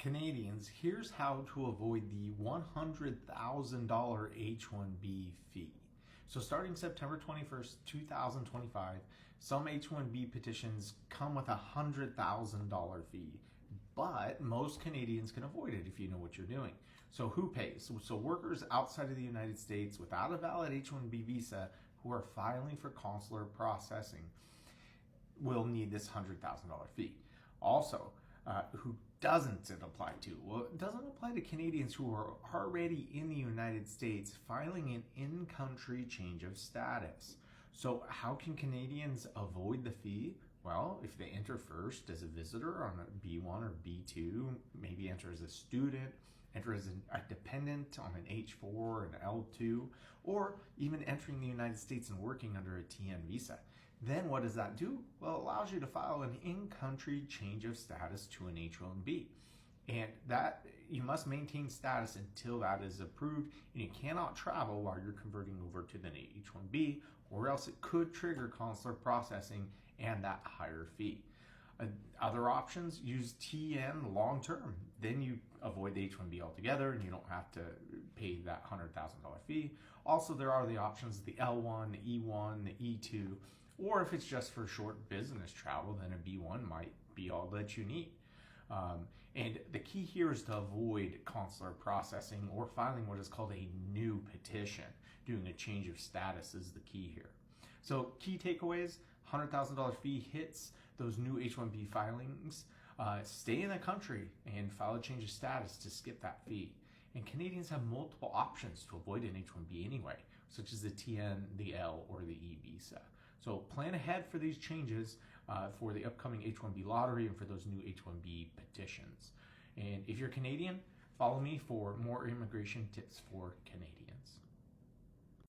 Canadians, here's how to avoid the $100,000 H-1B fee. So starting September 21st, 2025, some H-1B petitions come with a $100,000 fee, but most Canadians can avoid it if you know what you're doing. So who pays? So workers outside of the United States without a valid H-1B visa who are filing for consular processing will need this $100,000 fee. Also, who doesn't it apply to? Well, it doesn't apply to Canadians who are already in the United States filing an in-country change of status. So how can Canadians avoid the fee? Well, if they enter first as a visitor on a B1 or B2, maybe enter as a student, enter as a dependent on an H4 or an L2, or even entering the United States and working under a TN visa. Then what does that do? Well, it allows you to file an in-country change of status to an H-1B. And that you must maintain status until that is approved, and you cannot travel while you're converting over to the H-1B, or else it could trigger consular processing and that higher fee. Other options, use TN long term. Then you avoid the H-1B altogether and you don't have to pay that $100,000 fee. Also, there are the options, the L1, the E1, the E2, or if it's just for short business travel, then a B1 might be all that you need. And the key here is to avoid consular processing or filing what is called a new petition. Doing a change of status is the key here. So key takeaways, $100,000 fee hits those new H-1B filings. Stay in the country and file a change of status to skip that fee. And Canadians have multiple options to avoid an H-1B anyway, such as the TN, the L, or the E visa. So plan ahead for these changes for the upcoming H-1B lottery and for those new H-1B petitions. And if you're Canadian, follow me for more immigration tips for Canadians.